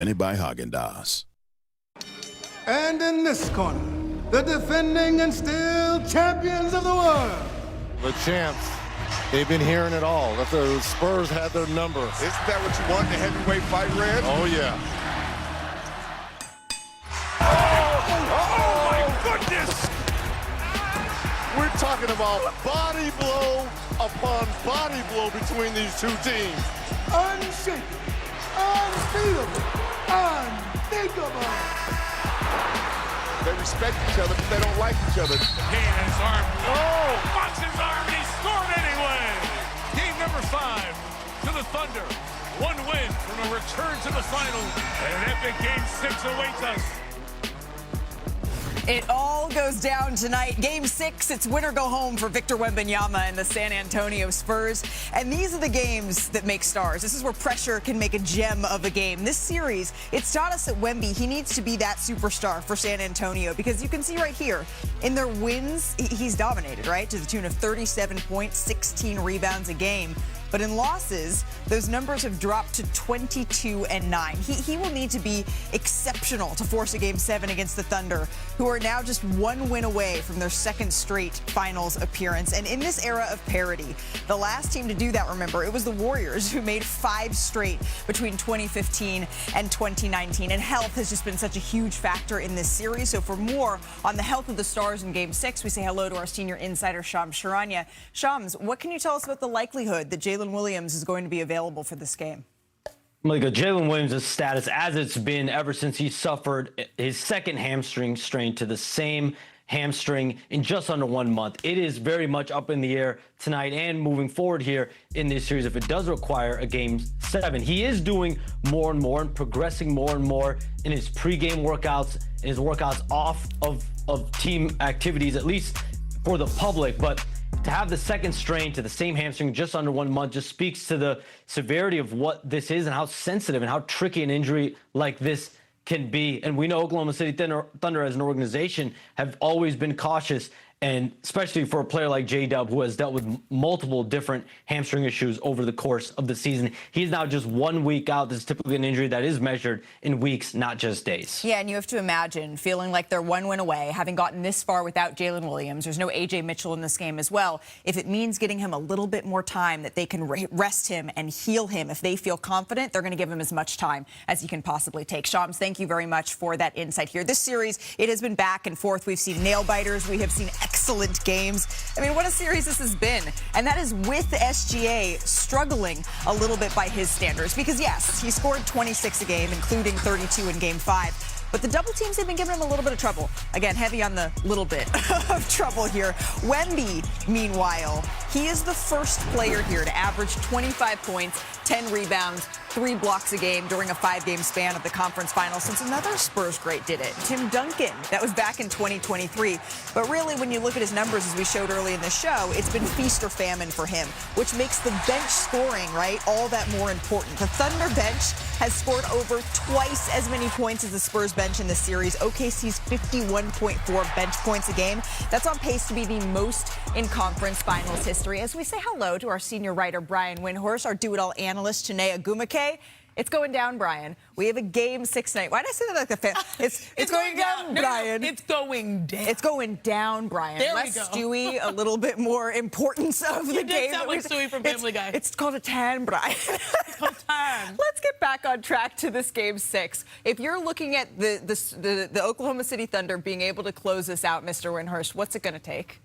by Häagen-Dazs. And in this corner, the defending and still champions of the world. The champs. They've been hearing it all. That the Spurs had their number. Isn't that what you want in the heavyweight fight, Red? Oh, yeah. Oh, my goodness! We're talking about body blow upon body blow between these two teams. Unshaken, unbeatable, unthinkable. They respect each other, but they don't like each other. Hand in his arm. Oh! Bucks his arm, and he scored anyway! Game number 5 to the Thunder. 1 win from a return to the finals. And an epic Game 6 awaits us. It all goes down tonight. Game 6, it's win or go home for Victor Wembanyama and the San Antonio Spurs. And these are the games that make stars. This is where pressure can make a gem of a game. This series, it's taught us that Wemby, he needs to be that superstar for San Antonio, because you can see right here, in their wins, he's dominated, right? To the tune of 37 points, 16 rebounds a game. But in losses, those numbers have dropped to 22-9. He will need to be exceptional to force a Game 7 against the Thunder, who are now just 1 win away from their second straight finals appearance. And in this era of parity, the last team to do that, remember, it was the Warriors, who made 5 straight between 2015 and 2019. And health has just been such a huge factor in this series. So for more on the health of the Stars in Game 6, we say hello to our senior insider, Shams Charania. Shams, what can you tell us about the likelihood that Jalen Williams is going to be available for this game? Malika, Jalen Williams' status, as it's been ever since he suffered his second hamstring strain to the same hamstring in just under 1 month. It is very much up in the air tonight and moving forward here in this series if it does require a Game 7. He is doing more and more and progressing more and more in his pregame workouts, and his workouts off of team activities, at least for the public. But to have the second strain to the same hamstring just under 1 month just speaks to the severity of what this is and how sensitive and how tricky an injury like this can be. And we know Oklahoma City Thunder as an organization have always been cautious, and especially for a player like J-Dub, who has dealt with multiple different hamstring issues over the course of the season. He's now just 1 week out. This is typically an injury that is measured in weeks, not just days. Yeah, and you have to imagine feeling like they're 1 win away, having gotten this far without Jalen Williams. There's no A.J. Mitchell in this game as well. If it means getting him a little bit more time, that they can rest him and heal him, if they feel confident, they're going to give him as much time as he can possibly take. Shams, thank you very much for that insight here. This series, it has been back and forth. We've seen nail-biters. We have seen excellent games. I mean, what a series this has been. And that is with the SGA struggling a little bit by his standards. Because, yes, he scored 26 a game, including 32 in Game 5. But the double teams have been giving him a little bit of trouble. Again, heavy on the little bit of trouble here. Wemby, meanwhile, he is the first player here to average 25 points, 10 rebounds, 3 blocks a game during a 5-game span of the conference finals since another Spurs great did it, Tim Duncan. That was back in 2023. But really, when you look at his numbers, as we showed early in the show, it's been feast or famine for him, which makes the bench scoring, right, all that more important. The Thunder bench has scored over twice as many points as the Spurs bench in this series. OKC's 51.4 bench points a game. That's on pace to be the most in conference finals history. As we say hello to our senior writer, Brian Windhorst, our do-it-all analyst, Chiney Agumake. It's going down, Brian. We have a Game 6 tonight. Why did I say that like a fan? It's going down, Brian. It's going down. It's going down, Brian. There we Less go. Stewie, a little bit more importance of the game. You did sound like Stewie from Family Guy. It's called a tan, Brian. It's called tan. Let's get back on track to this Game 6. If you're looking at the Oklahoma City Thunder being able to close this out, Mr. Windhorst, what's it going to take?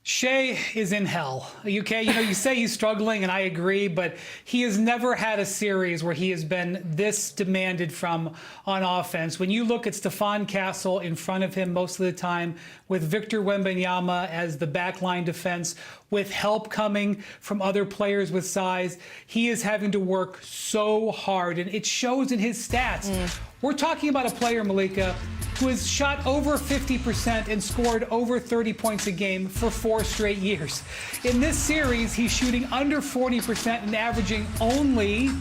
Shea is in hell. Okay, you say he's struggling, and I agree, but he has never had a series where he has been this demanded from on offense. When you look at Stephon Castle in front of him most of the time, with Victor Wembanyama as the backline defense, with help coming from other players with size, he is having to work so hard, and it shows in his stats. We're talking about a player, Malika, who has shot over 50% and scored over 30 points a game for 4 straight years. In this series, he's shooting under 40% and averaging only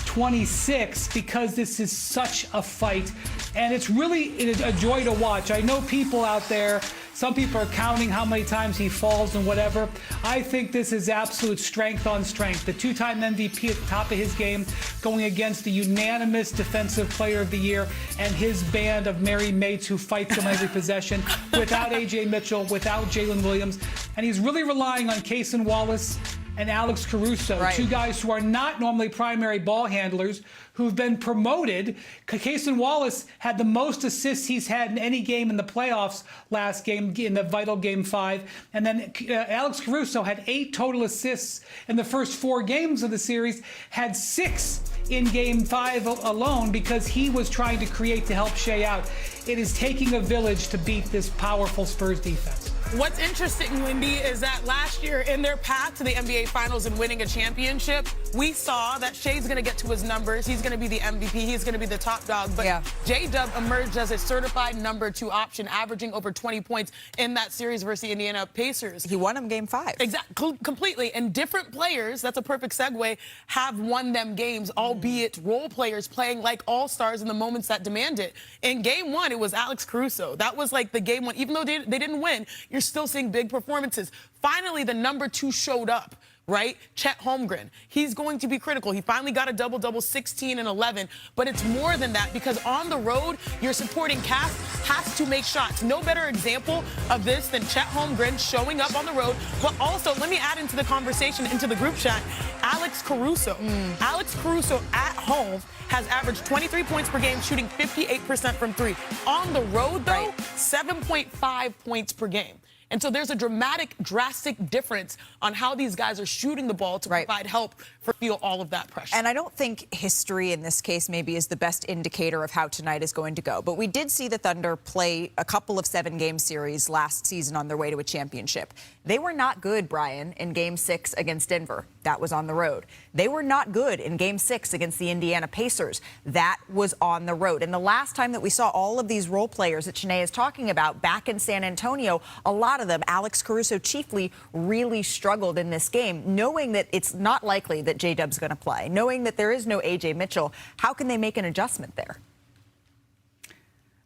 26 because this is such a fight. And it's really a joy to watch. I know people out there Some people are counting how many times he falls and whatever. I think this is absolute strength on strength. The two-time MVP at the top of his game going against the unanimous Defensive Player of the Year and his band of merry mates who fights him every possession without A.J. Mitchell, without Jalen Williams. And he's really relying on Cason Wallace and Alex Caruso, two guys who are not normally primary ball handlers, who've been promoted. Cason Wallace had the most assists he's had in any game in the playoffs last game, in the vital Game 5. And then Alex Caruso had 8 total assists in the first 4 games of the series, had 6 in Game 5 alone because he was trying to create to help Shea out. It is taking a village to beat this powerful Spurs defense. What's interesting, Wendy, is that last year in their path to the NBA Finals and winning a championship, we saw that Shea's going to get to his numbers. He's going to be the MVP. He's going to be the top dog. But J-Dub emerged as a certified number 2 option, averaging over 20 points in that series versus the Indiana Pacers. He won them Game 5. Exactly, completely. And different players, that's a perfect segue, have won them games, albeit role players playing like all-stars in the moments that demand it. In Game 1, it was Alex Caruso. That was like the Game 1. Even though they didn't win, you're still seeing big performances. Finally, the number 2 showed up, right? Chet Holmgren. He's going to be critical. He finally got a double-double, 16 and 11. But it's more than that, because on the road, your supporting cast has to make shots. No better example of this than Chet Holmgren showing up on the road. But also, let me add into the conversation, into the group chat, Alex Caruso. Alex Caruso at home has averaged 23 points per game, shooting 58% from 3. On the road, though, 7.5 points per game. And so there's a drastic difference on how these guys are shooting the ball to provide help for feel all of that pressure. And I don't think history in this case maybe is the best indicator of how tonight is going to go. But we did see the Thunder play a couple of 7-game series last season on their way to a championship. They were not good, Brian, in Game 6 against Denver. That was on the road. They were not good in Game 6 against the Indiana Pacers. That was on the road. And the last time that we saw all of these role players that Shanae is talking about back in San Antonio, a lot of them, Alex Caruso chiefly, really struggled in this game, knowing that it's not likely that J-Dub's going to play, knowing that there is no A.J. Mitchell. How can they make an adjustment there?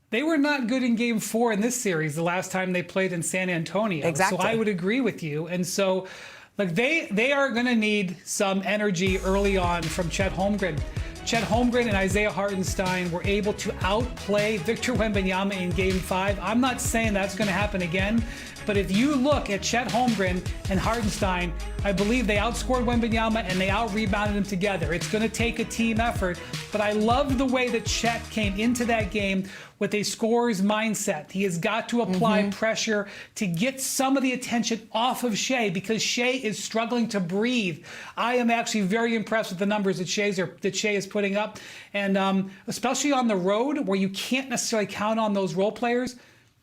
They were not good in Game 4 in this series, the last time they played in San Antonio. Exactly. So I would agree with you. And so, like, they are going to need some energy early on from Chet Holmgren. Chet Holmgren and Isaiah Hartenstein were able to outplay Victor Wembanyama in Game 5. I'm not saying that's going to happen again, but if you look at Chet Holmgren and Hartenstein, I believe they outscored Wembanyama and they out-rebounded him together. It's going to take a team effort, but I love the way that Chet came into that game with a scorer's mindset. He has got to apply pressure to get some of the attention off of Shea, because Shea is struggling to breathe. I am actually very impressed with the numbers that Shea is putting up, and especially on the road where you can't necessarily count on those role players.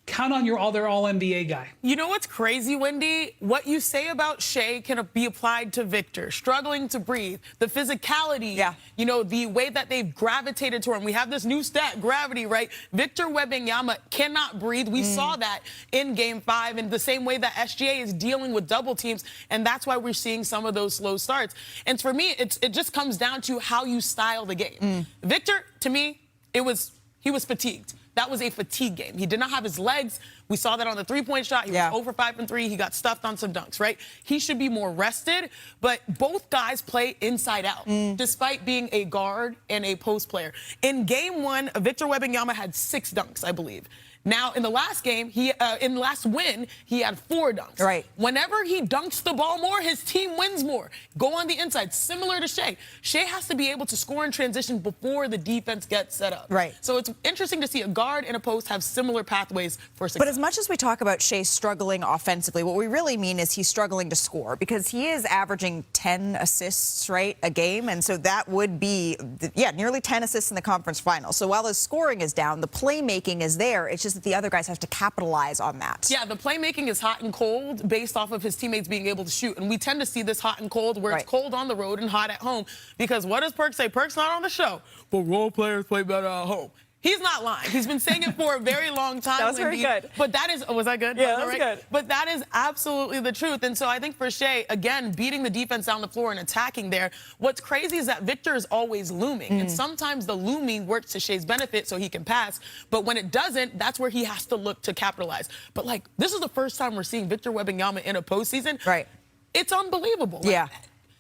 Count on your other All-NBA guy. You know what's crazy, Wendy? What you say about Shea can be applied to Victor. Struggling to breathe. The physicality, you know, the way that they've gravitated to him. We have this new stat, gravity, right? Victor Wembanyama cannot breathe. We saw that in Game 5 in the same way that SGA is dealing with double teams, and that's why we're seeing some of those slow starts. And for me, it just comes down to how you style the game. Victor, to me, he was fatigued. That was a fatigue game. He did not have his legs. We saw that on the three-point shot. He was 0 for 5 from 3. He got stuffed on some dunks, right? He should be more rested, but both guys play inside out, despite being a guard and a post player. In Game 1, Victor Wembanyama had 6 dunks, I believe. Now, in the last game, in the last win, he had 4 dunks. Right. Whenever he dunks the ball more, his team wins more. Go on the inside, similar to Shea. Shea has to be able to score in transition before the defense gets set up. Right. So it's interesting to see a guard and a post have similar pathways for success. But as much as we talk about Shea struggling offensively, what we really mean is he's struggling to score, because he is averaging 10 assists, right, a game. And so that would be, nearly 10 assists in the conference final. So while his scoring is down, the playmaking is there. It's just that the other guys have to capitalize on that. Yeah, the playmaking is hot and cold based off of his teammates being able to shoot. And we tend to see this hot and cold where it's cold on the road and hot at home. Because what does Perk say? Perk's not on the show, but role players play better at home. He's not lying. He's been saying it for a very long time. That was very good. But that is, was that good? Yeah, that was good. But that is absolutely the truth. And so I think for Shea, again, beating the defense down the floor and attacking there, what's crazy is that Victor is always looming. And sometimes the looming works to Shea's benefit so he can pass. But when it doesn't, that's where he has to look to capitalize. But, like, this is the first time we're seeing Victor Wembanyama in a postseason. Right. It's unbelievable. Yeah.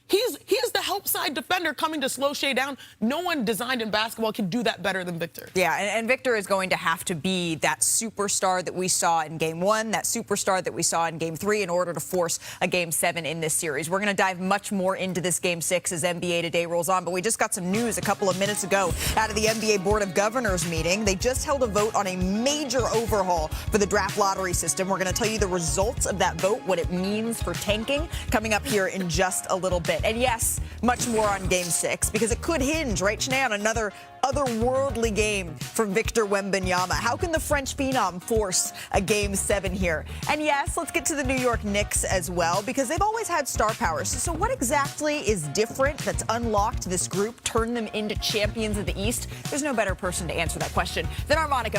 He is the help side defender coming to slow Shea down. No one designed in basketball can do that better than Victor. Yeah, and Victor is going to have to be that superstar that we saw in Game 1, that superstar that we saw in Game 3 in order to force a Game 7 in this series. We're going to dive much more into this Game 6 as NBA Today rolls on, but we just got some news a couple of minutes ago out of the NBA Board of Governors meeting. They just held a vote on a major overhaul for the draft lottery system. We're going to tell you the results of that vote, what it means for tanking, coming up here in just a little bit. And yes, much more on Game 6 because it could hinge, right, Sinead, on another otherworldly game from Victor Wembanyama. How can the French phenom force a Game 7 here? And yes, let's get to the New York Knicks as well because they've always had star power. So what exactly is different that's unlocked this group, turned them into champions of the East? There's no better person to answer that question than our Monica